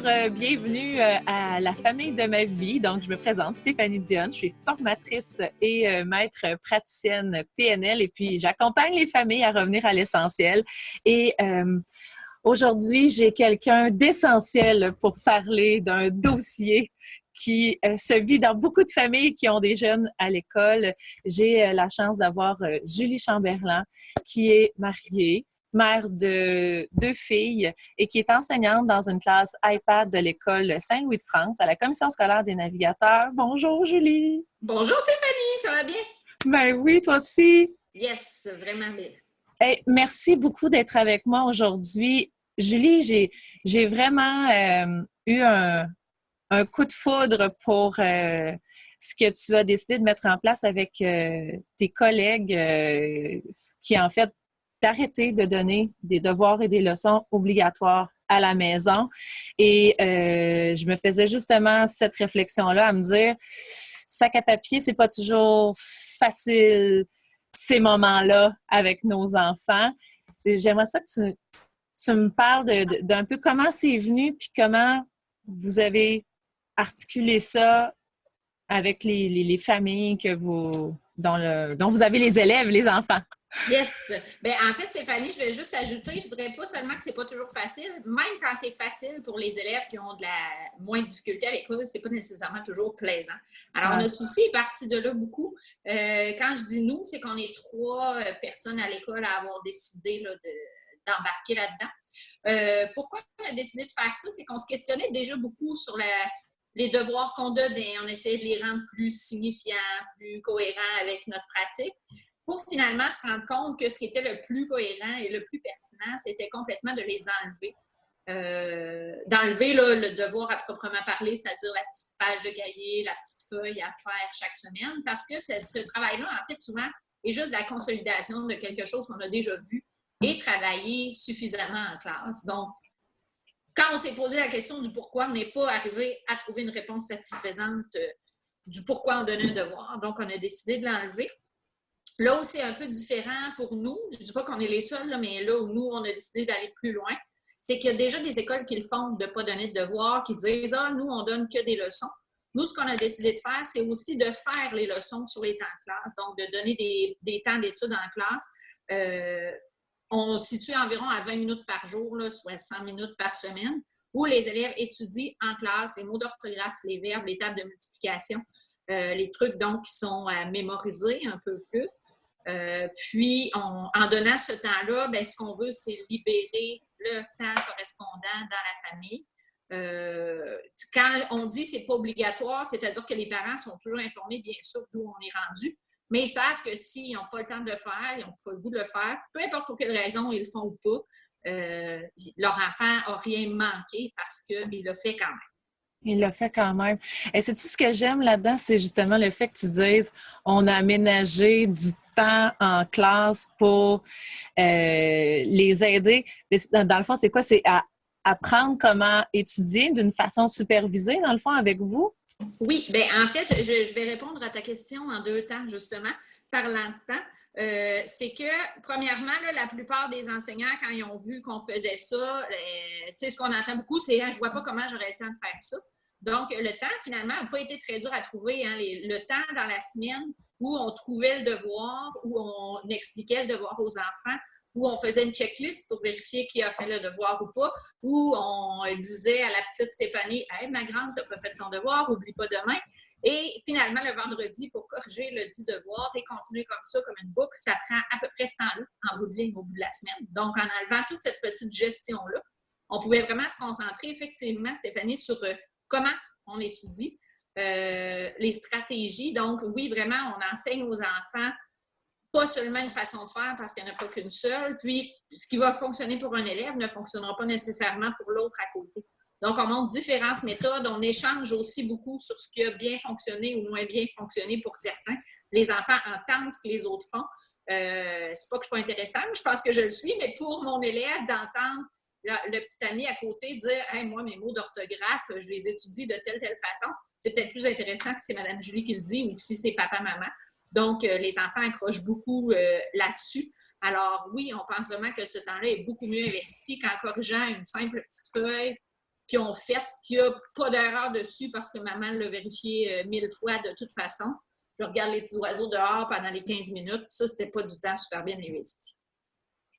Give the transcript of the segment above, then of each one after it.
Bienvenue à la famille de ma vie. Donc, je me présente, Stéphanie Dionne. Je suis formatrice et maître praticienne PNL et puis j'accompagne les familles à revenir à l'essentiel. Et aujourd'hui, j'ai quelqu'un d'essentiel pour parler d'un dossier qui se vit dans beaucoup de familles qui ont des jeunes à l'école. J'ai la chance d'avoir Julie Chamberlain, qui est mariée, mère de 2 filles et qui est enseignante dans une classe iPad de l'école Saint-Louis-de-France à la Commission scolaire des navigateurs. Bonjour, Julie! Bonjour, Stéphanie! Ça va bien? Ben oui, toi aussi! Yes, vraiment bien. Hey, merci beaucoup d'être avec moi aujourd'hui. Julie, j'ai vraiment eu un coup de foudre pour ce que tu as décidé de mettre en place avec tes collègues, qui en fait d'arrêter de donner des devoirs et des leçons obligatoires à la maison. Et je me faisais justement cette réflexion-là à me dire, sac à papier, c'est pas toujours facile ces moments-là avec nos enfants. Et j'aimerais ça que tu me parles d'un peu comment c'est venu puis comment vous avez articulé ça avec les familles dont vous avez les élèves, les enfants. Yes! Bien, en fait, Stéphanie, je vais juste ajouter, je ne dirais pas seulement que c'est pas toujours facile, même quand c'est facile pour les élèves qui ont de la moins de difficulté à l'école, c'est pas nécessairement toujours plaisant. Alors, notre souci est parti de là beaucoup. Quand je dis nous, c'est qu'on est 3 personnes à l'école à avoir décidé là, d'embarquer là-dedans. Pourquoi on a décidé de faire ça? C'est qu'on se questionnait déjà beaucoup sur les devoirs qu'on donnait. On essayait de les rendre plus signifiants, plus cohérents avec notre pratique, pour finalement se rendre compte que ce qui était le plus cohérent et le plus pertinent, c'était complètement de les enlever. D'enlever là, le devoir à proprement parler, c'est-à-dire la petite page de cahier, la petite feuille à faire chaque semaine, parce que ce travail-là, en fait, souvent, est juste la consolidation de quelque chose qu'on a déjà vu et travaillé suffisamment en classe. Donc, quand on s'est posé la question du pourquoi, on n'est pas arrivé à trouver une réponse satisfaisante du pourquoi on donnait un devoir. Donc, on a décidé de l'enlever. Là où c'est un peu différent pour nous, je ne dis pas qu'on est les seuls, là, mais là où nous, on a décidé d'aller plus loin, c'est qu'il y a déjà des écoles qui le font de ne pas donner de devoirs, qui disent « Ah, nous, on donne que des leçons ». Nous, ce qu'on a décidé de faire, c'est aussi de faire les leçons sur les temps de classe, donc de donner des temps d'études en classe. On se situe environ à 20 minutes par jour, là, soit 100 minutes par semaine, où les élèves étudient en classe les mots d'orthographe, les verbes, les tables de multiplication, les trucs donc qui sont à mémoriser un peu plus. Puis, en donnant ce temps-là, bien, ce qu'on veut, c'est libérer le temps correspondant dans la famille. Quand on dit que ce n'est pas obligatoire, c'est-à-dire que les parents sont toujours informés, bien sûr, d'où on est rendu, mais ils savent que s'ils n'ont pas le temps de le faire, ils n'ont pas le goût de le faire, peu importe pour quelle raison ils le font ou pas, leur enfant n'a rien manqué parce qu'il l'a fait quand même. Il l'a fait quand même. Et sais-tu ce que j'aime là-dedans? C'est justement le fait que tu dises on a aménagé du temps en classe pour les aider. Mais dans le fond, c'est quoi? C'est à apprendre comment étudier d'une façon supervisée, dans le fond, avec vous? Oui, bien en fait, je vais répondre à ta question en 2 temps, justement, parlant de temps. C'est que, premièrement, là, la plupart des enseignants, quand ils ont vu qu'on faisait ça, ce qu'on entend beaucoup, c'est « je vois pas comment j'aurais le temps de faire ça ». Donc, le temps, finalement, n'a pas été très dur à trouver. Hein. Le temps dans la semaine où on trouvait le devoir, où on expliquait le devoir aux enfants, où on faisait une checklist pour vérifier qui a fait le devoir ou pas, où on disait à la petite Stéphanie « Hey, ma grande, tu n'as pas fait ton devoir, oublie pas demain ». Et finalement, le vendredi, pour corriger le dit devoir et continuer comme ça, comme une boucle, ça prend à peu près ce temps-là, en bout de ligne, au bout de la semaine. Donc, en enlevant toute cette petite gestion-là, on pouvait vraiment se concentrer, effectivement, Stéphanie, sur comment on étudie, les stratégies. Donc, oui, vraiment, on enseigne aux enfants pas seulement une façon de faire parce qu'il n'y en a pas qu'une seule. Puis, ce qui va fonctionner pour un élève ne fonctionnera pas nécessairement pour l'autre à côté. Donc, on montre différentes méthodes. On échange aussi beaucoup sur ce qui a bien fonctionné ou moins bien fonctionné pour certains. Les enfants entendent ce que les autres font. C'est pas que je suis pas intéressante, je pense que je le suis, mais pour mon élève, d'entendre le petit ami à côté dire hey, « moi, mes mots d'orthographe, je les étudie de telle façon », c'est peut-être plus intéressant que si c'est Mme Julie qui le dit ou si c'est papa-maman. Donc, les enfants accrochent beaucoup là-dessus. Alors, oui, on pense vraiment que ce temps-là est beaucoup mieux investi qu'en corrigeant une simple petite feuille qu'ils ont fait, qu'il n'y a pas d'erreur dessus parce que maman l'a vérifié 1000 fois de toute façon. Je regarde les petits oiseaux dehors pendant les 15 minutes. Ça, c'était pas du temps super bien investi.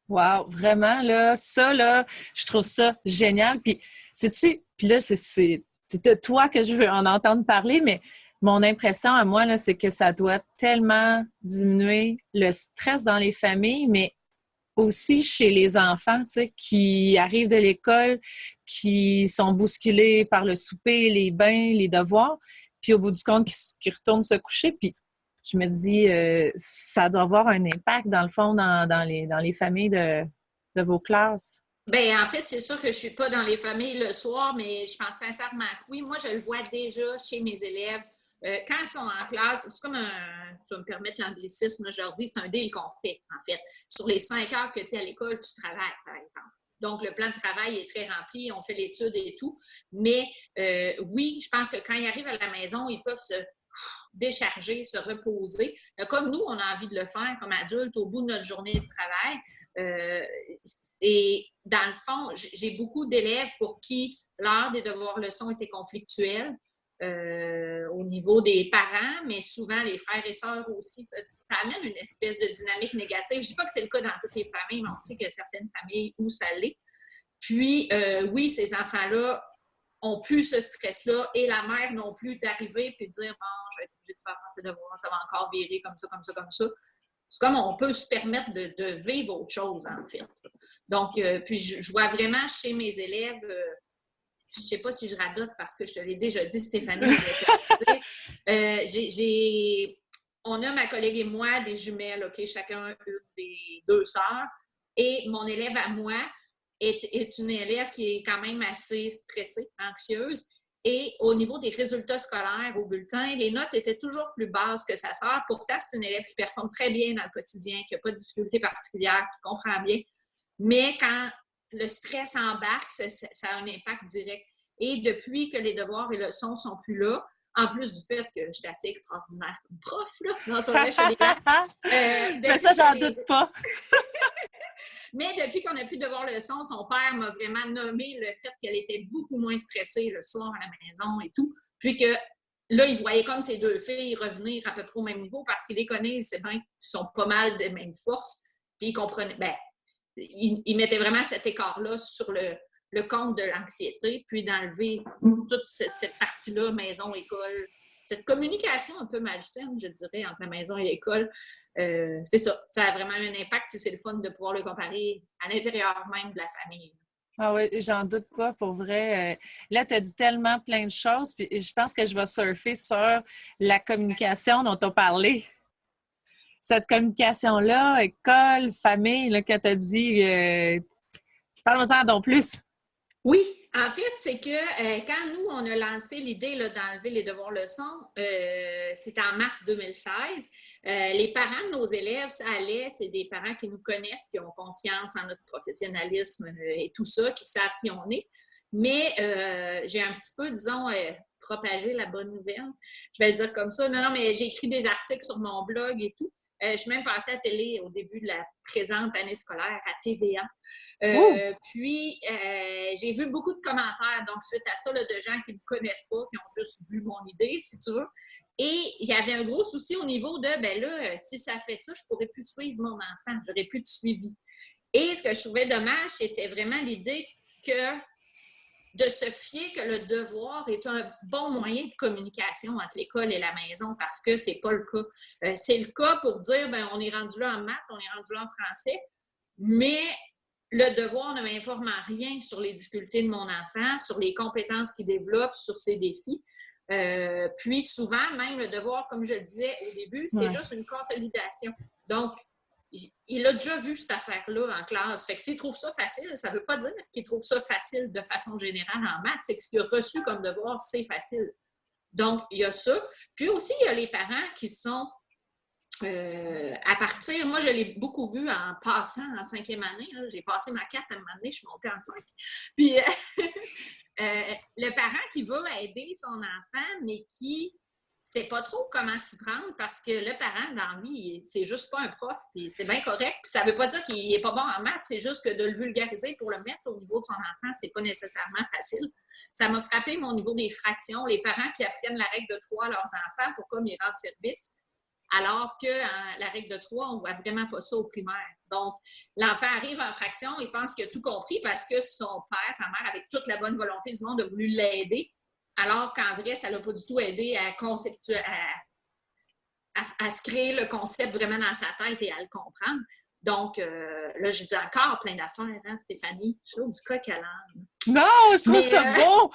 Wow, vraiment, là, ça, là, je trouve ça génial. Puis, sais-tu, puis là, c'est de toi que je veux en entendre parler, mais mon impression à moi, là, c'est que ça doit tellement diminuer le stress dans les familles, mais aussi chez les enfants, tu sais, qui arrivent de l'école, qui sont bousculés par le souper, les bains, les devoirs, puis au bout du compte, qui retournent se coucher, puis je me dis, ça doit avoir un impact, dans le fond, dans les familles de vos classes. Bien, en fait, c'est sûr que je ne suis pas dans les familles le soir, mais je pense sincèrement que oui. Moi, je le vois déjà chez mes élèves. Quand ils sont en classe, c'est comme un, tu vas me permettre l'anglicisme, je leur dis, c'est un deal qu'on fait, en fait. Sur les 5 heures que tu es à l'école, tu travailles, par exemple. Donc, le plan de travail est très rempli, on fait l'étude et tout. Mais oui, je pense que quand ils arrivent à la maison, ils peuvent se décharger, se reposer. Comme nous, on a envie de le faire comme adultes au bout de notre journée de travail. Et dans le fond, j'ai beaucoup d'élèves pour qui l'heure des devoirs leçons était conflictuelle. Au niveau des parents, mais souvent les frères et sœurs aussi, ça amène une espèce de dynamique négative. Je ne dis pas que c'est le cas dans toutes les familles, mais on sait qu'il y a certaines familles où ça l'est. Puis, oui, ces enfants-là ont plus ce stress-là et la mère non plus d'arriver et de dire « Bon, je vais être obligée de faire ces devoirs, ça va encore virer comme ça, comme ça, comme ça. » C'est comme on peut se permettre de vivre autre chose, en fait. Donc, puis je vois vraiment chez mes élèves, je ne sais pas si je radote parce que je te l'ai déjà dit, Stéphanie, on a, ma collègue et moi, des jumelles, OK, chacun une des 2 sœurs. Et mon élève à moi est une élève qui est quand même assez stressée, anxieuse. Et au niveau des résultats scolaires au bulletin, les notes étaient toujours plus basses que sa sœur. Pourtant, c'est une élève qui performe très bien dans le quotidien, qui n'a pas de difficultés particulières, qui comprend bien. Mais quand le stress embarque, ça a un impact direct. Et depuis que les devoirs et leçons ne sont plus là, en plus du fait que j'étais assez extraordinaire comme prof, là, dans ce moment, je fais des mais ça, j'en doute pas. Mais depuis qu'on n'a plus de devoirs leçons, son père m'a vraiment nommé le fait qu'elle était beaucoup moins stressée le soir à la maison et tout. Puis que là, il voyait comme ces 2 filles revenir à peu près au même niveau parce qu'il les connaît, c'est bien qu'ils sont pas mal de même force. Puis il comprenait, il mettait vraiment cet écart-là sur le compte de l'anxiété, puis d'enlever toute cette partie-là, maison, école, cette communication un peu malsaine, je dirais, entre la maison et l'école. C'est ça, ça a vraiment un impact, c'est le fun de pouvoir le comparer à l'intérieur même de la famille. Ah oui, j'en doute pas, pour vrai. Là, tu as dit tellement plein de choses, puis je pense que je vais surfer sur la communication dont tu as parlé. Cette communication-là, école, famille, là, quand tu as dit, parle-moi-en donc plus. Oui, en fait, c'est que quand nous, on a lancé l'idée d'enlever les devoirs leçons, c'était en mars 2016. Les parents de nos élèves, ça allait, c'est des parents qui nous connaissent, qui ont confiance en notre professionnalisme et tout ça, qui savent qui on est. Mais j'ai un petit peu, disons, propagé la bonne nouvelle. Je vais le dire comme ça. Non, mais j'ai écrit des articles sur mon blog et tout. Je suis même passée à la télé au début de la présente année scolaire à TVA. Puis, j'ai vu beaucoup de commentaires, donc suite à ça, là, de gens qui ne me connaissent pas, qui ont juste vu mon idée, si tu veux. Et il y avait un gros souci au niveau de, ben là, si ça fait ça, je ne pourrais plus suivre mon enfant, j'aurais plus de suivi. Et ce que je trouvais dommage, c'était vraiment l'idée que de se fier que le devoir est un bon moyen de communication entre l'école et la maison parce que c'est pas le cas. C'est le cas pour dire, ben on est rendu là en maths, on est rendu là en français, mais le devoir ne m'informe en rien sur les difficultés de mon enfant, sur les compétences qu'il développe, sur ses défis. Puis souvent, même le devoir, comme je le disais au début, c'est juste une consolidation. Donc, il a déjà vu cette affaire-là en classe. Fait que s'il trouve ça facile, ça ne veut pas dire qu'il trouve ça facile de façon générale en maths. C'est que ce qu'il a reçu comme devoir, c'est facile. Donc, il y a ça. Puis aussi, il y a les parents qui sont à partir, moi, je l'ai beaucoup vu en passant en 5e année. Là. J'ai passé ma 4 à un moment donné, je suis montée en 5. Puis, le parent qui veut aider son enfant, mais qui c'est pas trop comment s'y prendre parce que le parent, dans la vie, c'est juste pas un prof, puis c'est bien correct. Puis ça veut pas dire qu'il est pas bon en maths, c'est juste que de le vulgariser pour le mettre au niveau de son enfant, c'est pas nécessairement facile. Ça m'a frappé mon niveau des fractions, les parents qui apprennent la règle de 3 à leurs enfants pour comme ils rendent service, alors que la règle de 3, on voit vraiment pas ça au primaire. Donc, l'enfant arrive en fraction, il pense qu'il a tout compris parce que son père, sa mère, avec toute la bonne volonté du monde, a voulu l'aider. Alors qu'en vrai, ça ne l'a pas du tout aidé à se créer le concept vraiment dans sa tête et à le comprendre. Donc, là, j'ai dit encore plein d'affaires, hein, Stéphanie? Je trouve du coq à l'âne. Non, je trouve ça beau!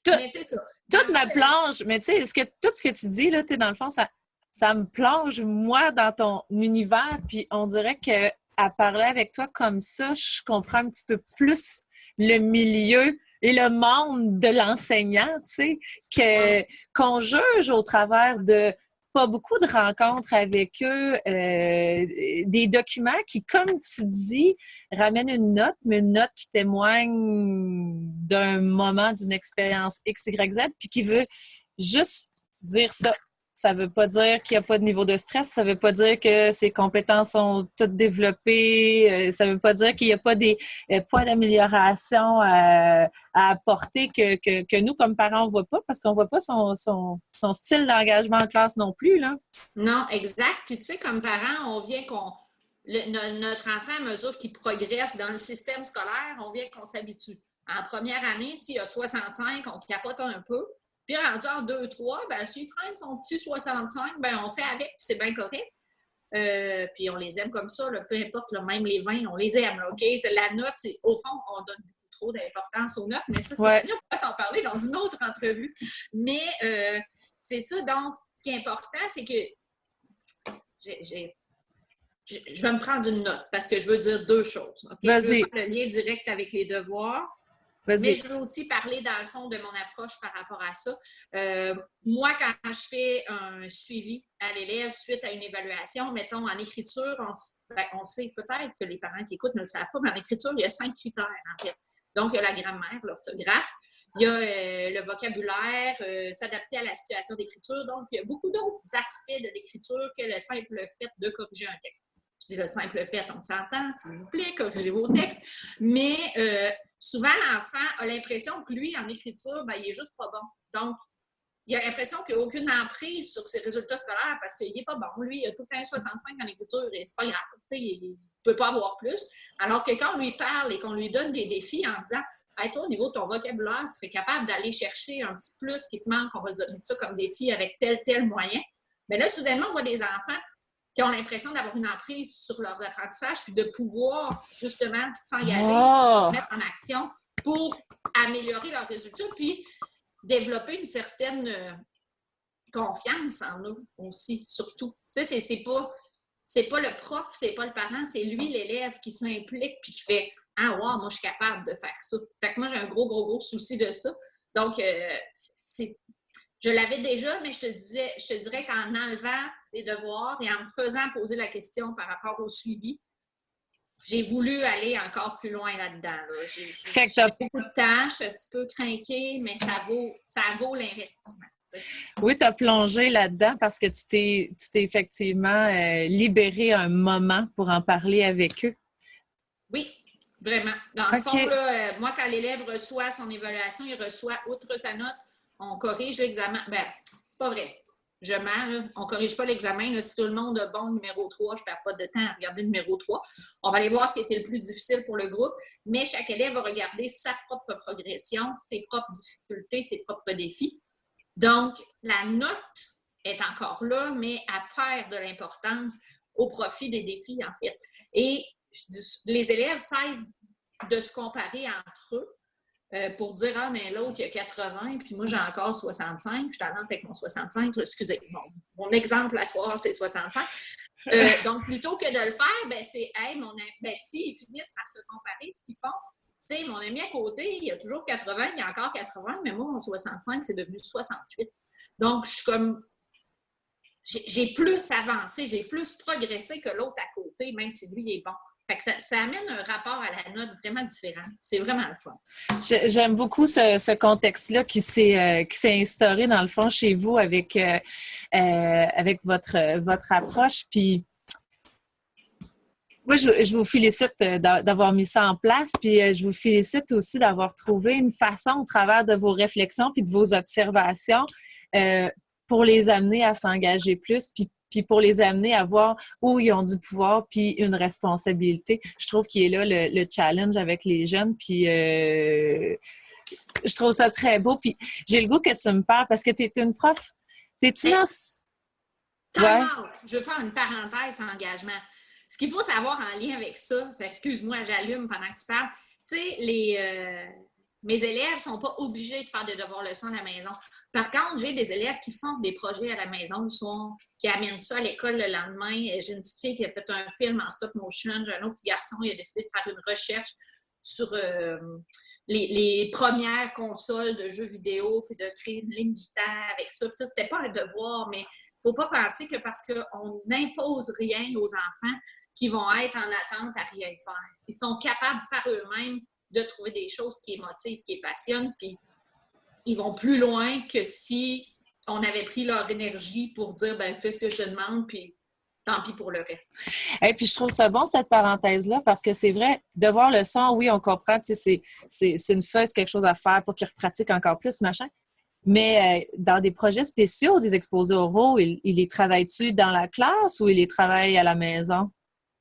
Mais c'est ça. Toute ma planche, mais tu sais, tout ce que tu dis, là, dans le fond, ça me plonge, moi, dans ton univers, puis on dirait qu'à parler avec toi comme ça, je comprends un petit peu plus le milieu et le monde de l'enseignant, tu sais, qu'on juge au travers de pas beaucoup de rencontres avec eux, des documents qui, comme tu dis, ramènent une note, mais une note qui témoigne d'un moment, d'une expérience X, Y, Z, puis qui veut juste dire ça. Ça veut pas dire qu'il n'y a pas de niveau de stress, ça veut pas dire que ses compétences sont toutes développées, ça veut pas dire qu'il n'y a pas des points d'amélioration à apporter que nous, comme parents, on voit pas, parce qu'on voit pas son style d'engagement en classe non plus, là. Non, exact. Puis tu sais, comme parents, on vient notre enfant, à mesure qu'il progresse dans le système scolaire, on vient qu'on s'habitue. En première année, s'il y a 65, on capote un peu. Puis rendu en 2-3, ben, s'il traîne son petit 65, ben, on fait avec, puis c'est bien correct. Puis on les aime comme ça, là, peu importe, là, même les 20, on les aime. Là, OK? La note, c'est au fond, on donne beaucoup trop d'importance aux notes, mais ça, c'est on pourra s'en parler dans une autre entrevue. Mais c'est ça, donc, ce qui est important, c'est que je vais me prendre une note parce que je veux dire deux choses. Okay? Je veux faire le lien direct avec les devoirs. Mais je veux aussi parler, dans le fond, de mon approche par rapport à ça. Moi, quand je fais un suivi à l'élève suite à une évaluation, mettons, en écriture, on sait peut-être que les parents qui écoutent ne le savent pas, mais en écriture, il y a 5 critères, en fait. Donc, il y a la grammaire, l'orthographe, il y a le vocabulaire, s'adapter à la situation d'écriture. Donc, il y a beaucoup d'autres aspects de l'écriture que le simple fait de corriger un texte. Je dis le simple fait, on s'entend, s'il vous plaît, corrigez vos textes. Mais souvent, l'enfant a l'impression que lui, en écriture, ben, il est juste pas bon. Donc, il a l'impression qu'il n'y a aucune emprise sur ses résultats scolaires parce qu'il n'est pas bon. Lui, il a tout le temps 65 en écriture et c'est pas grave. Il ne peut pas avoir plus. Alors que quand on lui parle et qu'on lui donne des défis en disant hey, toi, au niveau de ton vocabulaire, tu serais capable d'aller chercher un petit plus qui te manque, on va se donner ça comme défi avec tel moyen. Mais là, soudainement, on voit des enfants qui ont l'impression d'avoir une emprise sur leurs apprentissages puis de pouvoir justement s'engager, mettre en action pour améliorer leurs résultats puis développer une certaine confiance en eux aussi, surtout. Tu sais, c'est pas le prof, c'est pas le parent, c'est lui, l'élève, qui s'implique puis qui fait « Ah, wow, moi, je suis capable de faire ça. » Fait que moi, j'ai un gros souci de ça. Donc, je l'avais déjà, mais je te dirais qu'en enlevant les devoirs et en me faisant poser la question par rapport au suivi, j'ai voulu aller encore plus loin là-dedans. Là. J'ai beaucoup de temps, je suis un petit peu crinquée, mais ça vaut l'investissement. Oui, tu as plongé là-dedans parce que tu t'es effectivement libéré un moment pour en parler avec eux. Oui, vraiment. Dans le fond, là, moi, quand l'élève reçoit son évaluation, il reçoit, outre sa note, on corrige l'examen. Ben, c'est pas vrai. Je mens, là. On ne corrige pas l'examen. Là. Si tout le monde a bon numéro 3, je ne perds pas de temps à regarder le numéro 3. On va aller voir ce qui était le plus difficile pour le groupe, mais chaque élève va regarder sa propre progression, ses propres difficultés, ses propres défis. Donc, la note est encore là, mais elle perd de l'importance au profit des défis, en fait. Et les élèves cessent de se comparer entre eux. Pour dire, ah, mais l'autre, il y a 80, puis moi, j'ai encore 65. Je suis talente avec mon 65. Excusez, mon exemple à soir, c'est 65. Donc, plutôt que de le faire, ben, c'est, hey, s'ils finissent par se comparer, ce qu'ils font, c'est mon ami à côté, il y a toujours 80, il y a encore 80, mais moi, mon 65, c'est devenu 68. Donc, je suis comme, j'ai plus avancé, j'ai plus progressé que l'autre à côté, même si lui, il est bon. Fait que ça amène un rapport à la note vraiment différent. C'est vraiment le fun. J'aime beaucoup ce contexte-là qui s'est instauré dans le fond chez vous avec votre approche. Puis moi, je vous félicite d'avoir mis ça en place, puis je vous félicite aussi d'avoir trouvé une façon au travers de vos réflexions puis de vos observations pour les amener à s'engager plus, puis pour les amener à voir où ils ont du pouvoir puis une responsabilité. Je trouve qu'il est là le challenge avec les jeunes, puis je trouve ça très beau. Puis j'ai le goût que tu me parles parce que tu es une prof. T'es-tu dans... Ouais. Je veux faire une parenthèse engagement. Ce qu'il faut savoir en lien avec ça, excuse-moi, j'allume pendant que tu parles. Tu sais, mes élèves ne sont pas obligés de faire des devoirs leçons à la maison. Par contre, j'ai des élèves qui font des projets à la maison le soir, qui amènent ça à l'école le lendemain. J'ai une petite fille qui a fait un film en stop motion. J'ai un autre petit garçon, il a décidé de faire une recherche sur les premières consoles de jeux vidéo, puis de créer une ligne du temps avec ça. C'était pas un devoir, mais il ne faut pas penser que parce qu'on n'impose rien aux enfants qu'ils vont être en attente à rien faire. Ils sont capables par eux-mêmes de trouver des choses qui les motivent, qui les passionnent, puis ils vont plus loin que si on avait pris leur énergie pour dire « fais ce que je te demande », puis tant pis pour le reste. Et puis, je trouve ça bon, cette parenthèse-là, parce que c'est vrai, devoir le son, oui, on comprend, tu sais, c'est une feuille, quelque chose à faire pour qu'ils repratiquent encore plus, machin. Mais dans des projets spéciaux, des exposés oraux, il les travaille-tu dans la classe ou il les travaille à la maison?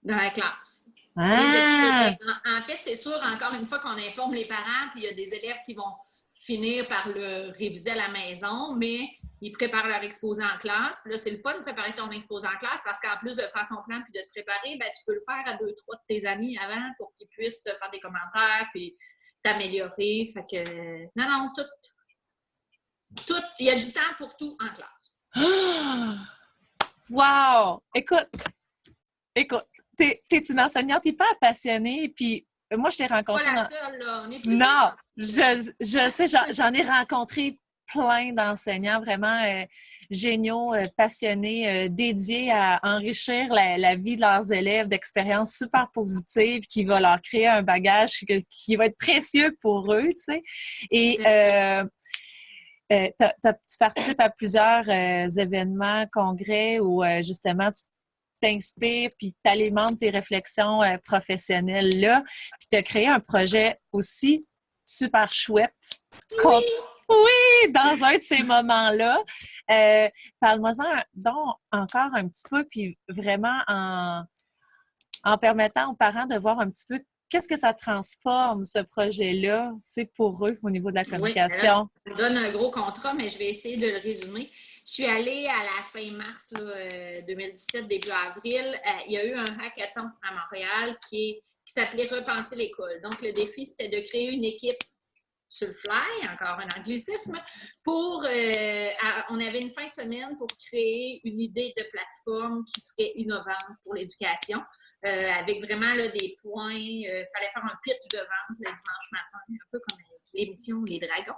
Dans la classe. Ah! En fait, c'est sûr, encore une fois, qu'on informe les parents, puis il y a des élèves qui vont finir par le réviser à la maison, mais ils préparent leur exposé en classe. Puis là, c'est le fun de préparer ton exposé en classe parce qu'en plus de faire ton plan puis de te préparer, tu peux le faire à 2-3 de tes amis avant pour qu'ils puissent te faire des commentaires puis t'améliorer. Fait que, non, tout, il y a du temps pour tout en classe. Wow! Écoute, t'es une enseignante hyper passionnée, puis moi, je t'ai rencontrée... Pas la seule, là. On est plusieurs. Non, je sais, j'en ai rencontré plein d'enseignants vraiment géniaux, passionnés, dédiés à enrichir la vie de leurs élèves d'expériences super positives qui va leur créer un bagage qui va être précieux pour eux, tu sais. Et tu participes à plusieurs événements, congrès où justement tu t'inspires puis tu alimentes tes réflexions professionnelles là. Puis tu as créé un projet aussi super chouette. Oui! Oui, dans un de ces moments-là. Parle-moi-en donc encore un petit peu, puis vraiment en permettant aux parents de voir un petit peu qu'est-ce que ça transforme, ce projet-là, tu sais, pour eux, au niveau de la communication. Oui, ça me donne un gros contrat, mais je vais essayer de le résumer. Je suis allée à la fin mars 2017, début avril. Il y a eu un hackathon à Montréal qui s'appelait Repenser l'école. Donc, le défi, c'était de créer une équipe sur le fly, encore un anglicisme, on avait une fin de semaine pour créer une idée de plateforme qui serait innovante pour l'éducation, avec vraiment là, des points, fallait faire un pitch de vente le dimanche matin, un peu comme l'émission Les Dragons.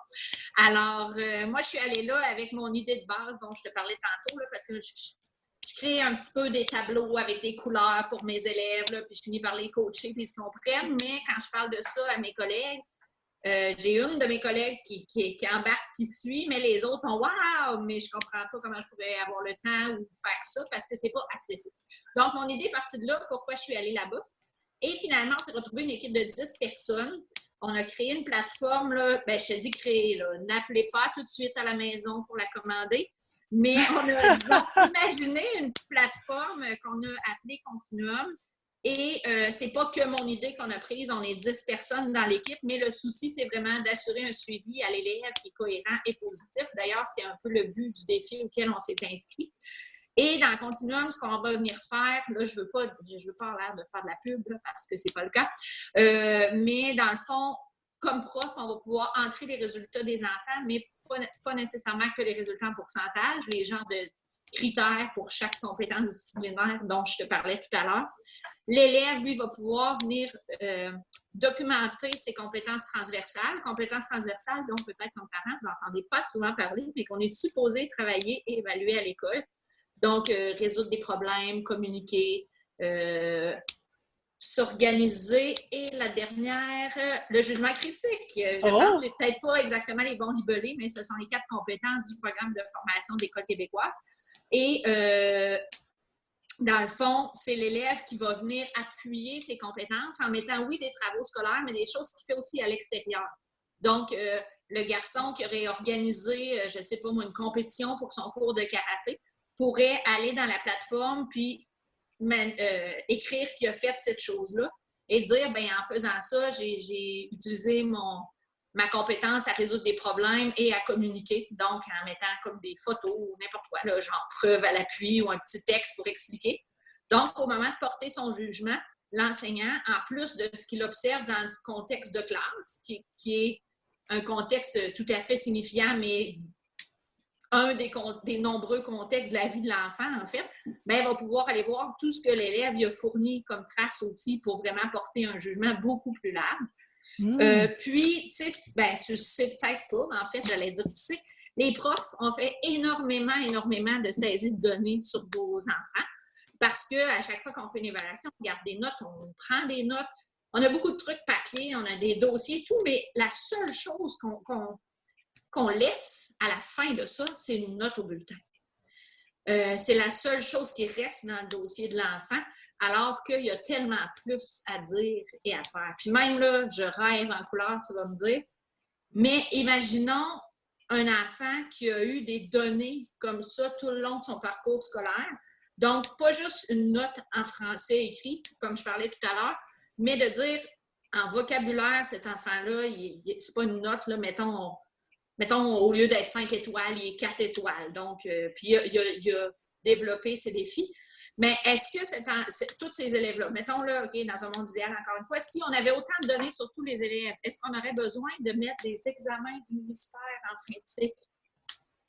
Alors, moi, je suis allée là avec mon idée de base dont je te parlais tantôt, là, parce que je crée un petit peu des tableaux avec des couleurs pour mes élèves, là, puis je finis par les coacher, puis ils se comprennent, mais quand je parle de ça à mes collègues, j'ai une de mes collègues qui embarque, qui suit, mais les autres font « Wow! Mais je comprends pas comment je pourrais avoir le temps ou faire ça parce que c'est pas accessible. » Donc, mon idée est partie de là, pourquoi je suis allée là-bas. Et finalement, on s'est retrouvé une équipe de 10 personnes. On a créé une plateforme, là, je te dis créer, là. N'appelez pas tout de suite à la maison pour la commander. Mais on a, disons, imaginé une plateforme qu'on a appelée Continuum. Et c'est pas que mon idée qu'on a prise, on est 10 personnes dans l'équipe, mais le souci, c'est vraiment d'assurer un suivi à l'élève qui est cohérent et positif. D'ailleurs, c'était un peu le but du défi auquel on s'est inscrit. Et dans Continuum, ce qu'on va venir faire, là, je veux pas avoir l'air de faire de la pub là, parce que c'est pas le cas, mais dans le fond, comme prof, on va pouvoir entrer les résultats des enfants, mais pas nécessairement que les résultats en pourcentage, les genres de critères pour chaque compétence disciplinaire dont je te parlais tout à l'heure. L'élève, lui, va pouvoir venir documenter ses compétences transversales. Compétences transversales dont peut-être nos parents, vous n'entendez pas souvent parler, mais qu'on est supposé travailler et évaluer à l'école. Donc, résoudre des problèmes, communiquer, s'organiser. Et la dernière, le jugement critique. Je Oh! pense que j'ai peut-être pas exactement les bons libellés, mais ce sont les 4 compétences du programme de formation de l'École québécoise. Et dans le fond, c'est l'élève qui va venir appuyer ses compétences en mettant, oui, des travaux scolaires, mais des choses qu'il fait aussi à l'extérieur. Donc, le garçon qui aurait organisé, je ne sais pas moi, une compétition pour son cours de karaté, pourrait aller dans la plateforme puis écrire qu'il a fait cette chose-là et dire, bien, en faisant ça, j'ai utilisé ma compétence à résoudre des problèmes et à communiquer. Donc, en mettant comme des photos ou n'importe quoi, là, genre preuve à l'appui ou un petit texte pour expliquer. Donc, au moment de porter son jugement, l'enseignant, en plus de ce qu'il observe dans le contexte de classe, qui est un contexte tout à fait signifiant, mais un des nombreux contextes de la vie de l'enfant, en fait, bien, il va pouvoir aller voir tout ce que l'élève lui a fourni comme trace aussi pour vraiment porter un jugement beaucoup plus large. Puis, tu sais, ben, tu sais peut-être pas, en fait, j'allais dire, tu sais, les profs ont fait énormément de saisies de données sur vos enfants parce qu'à chaque fois qu'on fait une évaluation, on garde des notes, on prend des notes, on a beaucoup de trucs papier, on a des dossiers, tout, mais la seule chose qu'on laisse à la fin de ça, c'est une note au bulletin. C'est la seule chose qui reste dans le dossier de l'enfant, alors qu'il y a tellement plus à dire et à faire. Puis même là, je rêve en couleur, tu vas me dire, mais imaginons un enfant qui a eu des données comme ça tout le long de son parcours scolaire. Donc, pas juste une note en français écrit, comme je parlais tout à l'heure, mais de dire en vocabulaire, cet enfant-là, c'est pas une note, là, mettons, au lieu d'être 5 étoiles, il est 4 étoiles. Donc, puis il a développé ses défis. Mais est-ce que tous ces élèves-là, mettons là, OK, dans un monde idéal, encore une fois, si on avait autant de données sur tous les élèves, est-ce qu'on aurait besoin de mettre des examens du ministère en fin de cycle?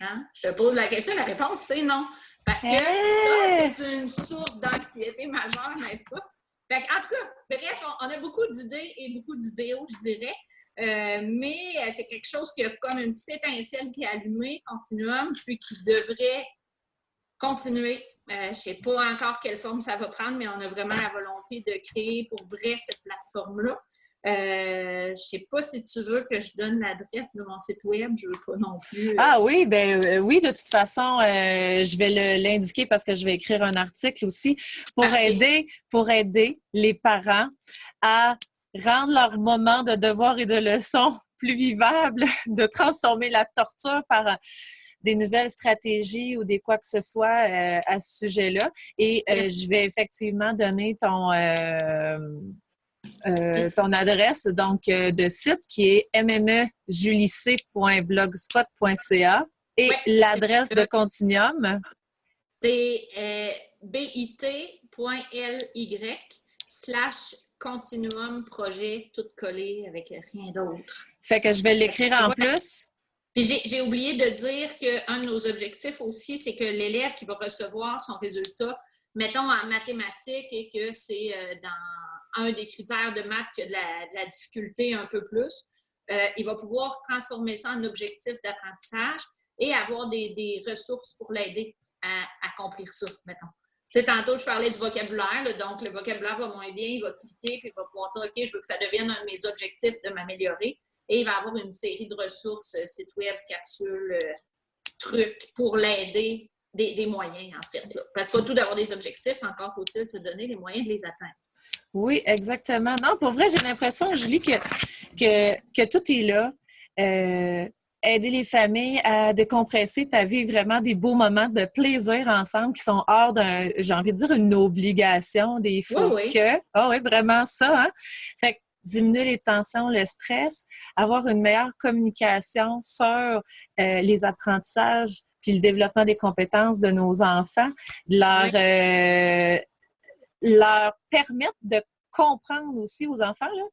Hein? Je te pose la question, la réponse, c'est non. Parce que ça, c'est une source d'anxiété majeure, n'est-ce pas? Fait en tout cas, bref, on a beaucoup d'idées et beaucoup d'idéaux, je dirais. Mais c'est quelque chose qui a comme une petite étincelle qui est allumée, continuum, puis qui devrait continuer. Je ne sais pas encore quelle forme ça va prendre, mais on a vraiment la volonté de créer pour vrai cette plateforme-là. Je ne sais pas si tu veux que je donne l'adresse de mon site web, je ne veux pas non plus. Ah oui, oui, de toute façon, je vais l'indiquer parce que je vais écrire un article aussi pour aider les parents à rendre leur moment de devoir et de leçon plus vivable, de transformer la torture par des nouvelles stratégies ou des quoi que ce soit à ce sujet-là. Et je vais effectivement donner ton adresse donc de site qui est mmejulic.blogspot.ca et l'adresse de Continuum. C'est bit.ly/continuum projet tout collé avec rien d'autre. Fait que je vais l'écrire en plus. Puis j'ai oublié de dire qu'un de nos objectifs aussi, c'est que l'élève qui va recevoir son résultat, mettons en mathématiques et que c'est dans un des critères de maths qui a de la difficulté un peu plus, il va pouvoir transformer ça en objectif d'apprentissage et avoir des ressources pour l'aider à accomplir ça, mettons. Tu sais, tantôt, je parlais du vocabulaire, là, donc le vocabulaire va moins bien, il va cliquer, puis il va pouvoir dire, OK, je veux que ça devienne un de mes objectifs de m'améliorer. Et il va avoir une série de ressources, site web, capsules, trucs pour l'aider, des moyens, en fait. Là. Parce que pas tout d'avoir des objectifs, encore faut-il se donner les moyens de les atteindre. Oui, exactement. Non, pour vrai, j'ai l'impression, Julie, que tout est là. Aider les familles à décompresser et à vivre vraiment des beaux moments de plaisir ensemble qui sont hors j'ai envie de dire, une obligation, des faut que. Ah oui, vraiment ça, hein? Fait que diminuer les tensions, le stress, avoir une meilleure communication sur les apprentissages puis le développement des compétences de nos enfants, leur permettre de comprendre aussi aux enfants là,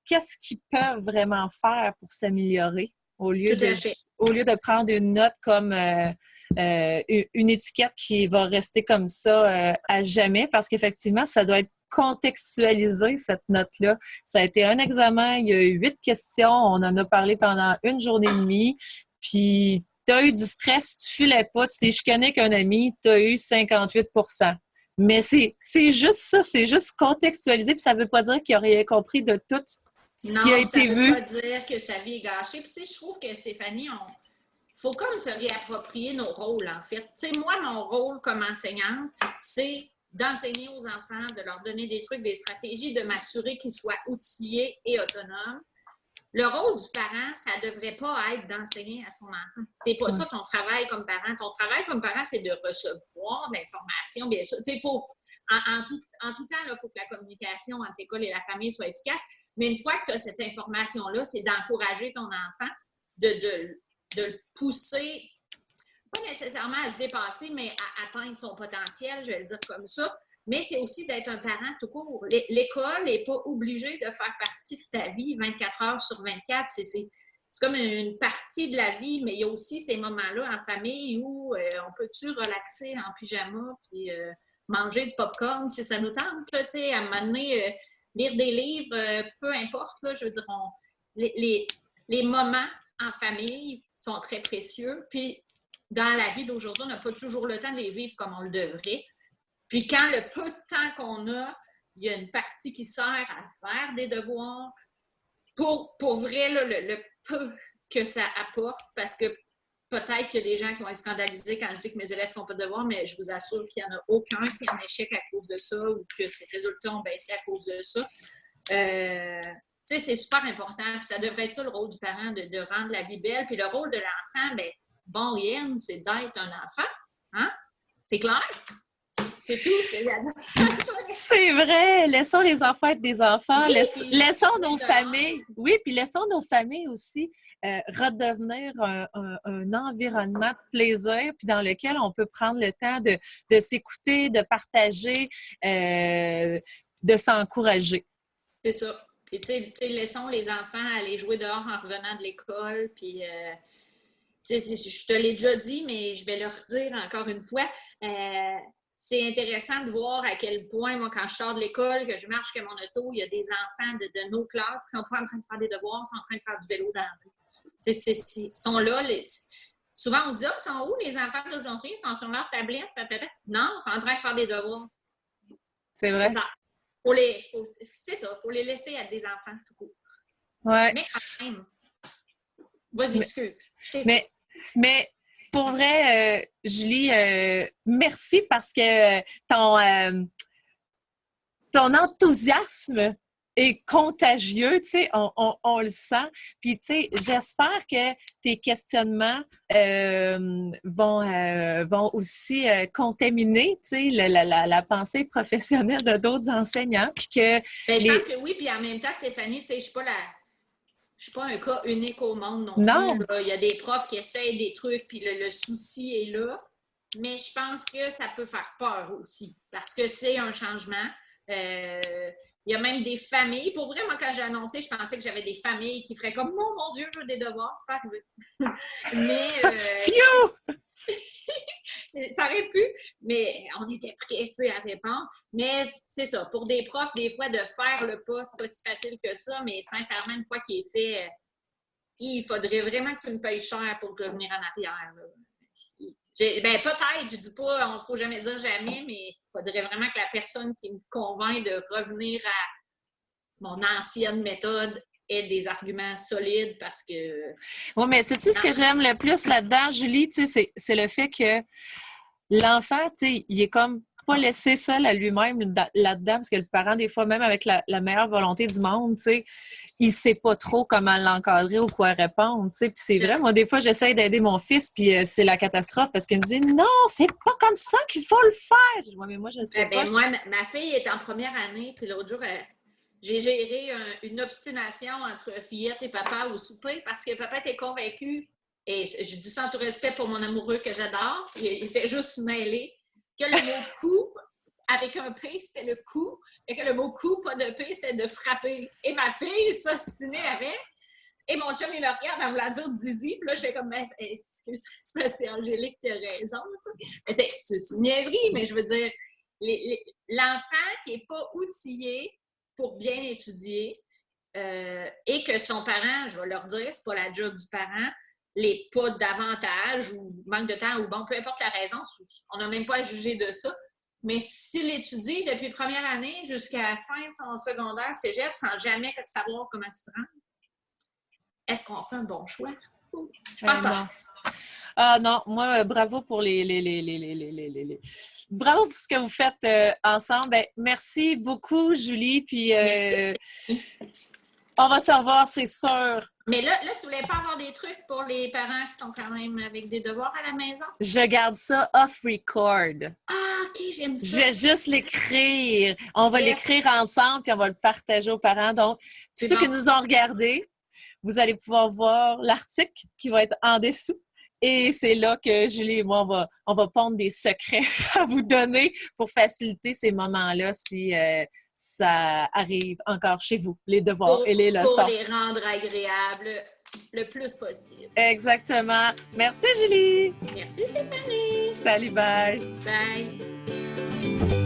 qu'est-ce qu'ils peuvent vraiment faire pour s'améliorer. Au lieu de prendre une note comme une étiquette qui va rester comme ça à jamais, parce qu'effectivement, ça doit être contextualisé, cette note-là. Ça a été un examen, il y a eu 8 questions, on en a parlé pendant une journée et demie, puis tu as eu du stress, tu filais pas, tu t'es chicané avec un ami, tu as eu 58%. Mais c'est juste ça, c'est juste contextualiser, puis ça veut pas dire qu'il a rien compris de tout ce qui a Non, ça été veut vu. pas dire que sa vie est gâchée. Puis, tu sais, je trouve que Stéphanie, faut comme se réapproprier nos rôles, en fait. Tu sais, moi, mon rôle comme enseignante, c'est d'enseigner aux enfants, de leur donner des trucs, des stratégies, de m'assurer qu'ils soient outillés et autonomes. Le rôle du parent, ça ne devrait pas être d'enseigner à son enfant. C'est pas ça ton travail comme parent. Ton travail comme parent, c'est de recevoir de l'information, bien sûr. Tu sais, en tout temps, il faut que la communication entre l'école et la famille soit efficace. Mais une fois que tu as cette information-là, c'est d'encourager ton enfant, de le pousser, pas nécessairement à se dépasser, mais à atteindre son potentiel, je vais le dire comme ça. Mais c'est aussi d'être un parent tout court. L'école n'est pas obligée de faire partie de ta vie 24 heures sur 24. C'est comme une partie de la vie, mais il y a aussi ces moments-là en famille où on peut-tu relaxer en pyjama puis manger du popcorn si ça nous tente, tu sais, à un moment donné, lire des livres, peu importe, là, je veux dire, les moments en famille sont très précieux. Puis, dans la vie d'aujourd'hui, on n'a pas toujours le temps de les vivre comme on le devrait. Puis, quand le peu de temps qu'on a, il y a une partie qui sert à faire des devoirs pour vrai, là, le peu que ça apporte, parce que peut-être qu'il y a des gens qui vont être scandalisés quand je dis que mes élèves ne font pas de devoirs, mais je vous assure qu'il n'y en a aucun qui est en échec à cause de ça ou que ses résultats ont baissé à cause de ça. Tu sais, c'est super important. Puis ça devrait être ça le rôle du parent, de rendre la vie belle. Puis le rôle de l'enfant, bien, bon, Yann, c'est d'être un enfant. Hein? C'est clair? C'est tout ce que j'ai à dire. C'est vrai! Laissons les enfants être des enfants. Oui, laissons nos familles. Oui, puis laissons nos familles aussi redevenir un environnement de plaisir, puis dans lequel on peut prendre le temps de s'écouter, de partager, de s'encourager. C'est ça. Puis, tu sais, laissons les enfants aller jouer dehors en revenant de l'école. Puis, tu sais, je te l'ai déjà dit, mais je vais le redire encore une fois. C'est intéressant de voir à quel point, moi, quand je sors de l'école, que je marche avec mon auto, il y a des enfants de nos classes qui sont pas en train de faire des devoirs, sont en train de faire du vélo dans la rue. Ils sont là. Souvent, on se dit, ils sont où les enfants d'aujourd'hui? Ils sont sur leur tablette? Non, ils sont en train de faire des devoirs. C'est vrai. C'est ça. C'est ça, il faut les laisser être des enfants tout court. Ouais. Mais quand même, vas-y, excuse. Mais pour vrai, Julie, merci parce que ton enthousiasme est contagieux, tu sais, on le sent. Puis, tu sais, j'espère que tes questionnements vont aussi contaminer, tu sais, la pensée professionnelle de d'autres enseignants. Puis que je pense que oui, puis en même temps, Stéphanie, tu sais, je suis pas un cas unique au monde non plus. Là. Il y a des profs qui essayent des trucs, puis le souci est là. Mais je pense que ça peut faire peur aussi, parce que c'est un changement. Il y a même des familles. Pour vrai, moi, quand j'ai annoncé, je pensais que j'avais des familles qui feraient comme « Oh mon Dieu, je veux des devoirs. » C'est pas arrivé. Mais ça aurait pu, mais on était prêts à répondre. Mais c'est ça, pour des profs, des fois, de faire le pas, c'est pas si facile que ça, mais sincèrement, une fois qu'il est fait, il faudrait vraiment que tu me payes cher pour revenir en arrière. Là. Peut-être, je dis pas, il ne faut jamais dire jamais, mais il faudrait vraiment que la personne qui me convainc de revenir à mon ancienne méthode ait des arguments solides parce que... Oui, mais sais-tu ce que j'aime le plus là-dedans, Julie? C'est le fait que l'enfant, il est comme pas laissé seul à lui-même là-dedans, parce que le parent, des fois, même avec la meilleure volonté du monde, il sait pas trop comment l'encadrer ou quoi répondre, Puis c'est vrai, moi, des fois, j'essaie d'aider mon fils, puis c'est la catastrophe, parce qu'il me dit « Non, c'est pas comme ça qu'il faut le faire! » Je dis « Mais moi, je ne sais pas. » Moi, ma fille est en première année, puis l'autre jour, j'ai géré une obstination entre fillette et papa au souper, parce que papa était convaincu, et je dis ça en tout respect pour mon amoureux que j'adore, il était juste mêlé, que le mot « coup » avec un P, c'était le coup, et que le mot « coup », pas de P, c'était de frapper. Et ma fille s'ostinait avec, et mon chum, il le regarde en voulant dire « Dizzy », puis là, je fais comme « c'est Angélique, t'as raison. » C'est une niaiserie, mais je veux dire, l'enfant qui n'est pas outillé pour bien étudier et que son parent, je vais leur dire, c'est pas la job du parent, les pas davantage ou manque de temps ou bon, peu importe la raison, on n'a même pas à juger de ça, Mais s'il étudie depuis première année jusqu'à la fin de son secondaire, cégep, sans jamais savoir comment se prendre, est-ce qu'on fait un bon choix? Je pense pas. Ah non, moi, bravo pour bravo pour ce que vous faites ensemble. Ben, merci beaucoup, Julie. Puis on va se revoir, c'est sûr. Mais là, tu voulais pas avoir des trucs pour les parents qui sont quand même avec des devoirs à la maison? Je garde ça off-record. Ah, OK, j'aime ça. Je vais juste l'écrire. On va l'écrire ensemble, puis on va le partager aux parents. Donc, tous ceux qui nous ont regardés, vous allez pouvoir voir l'article qui va être en dessous. Et c'est là que Julie et moi, on va pondre des secrets à vous donner pour faciliter ces moments-là si ça arrive encore chez vous, les devoirs et les leçons. Pour les rendre agréables le plus possible. Exactement. Merci, Julie. Merci, Stéphanie. Salut, bye. Bye.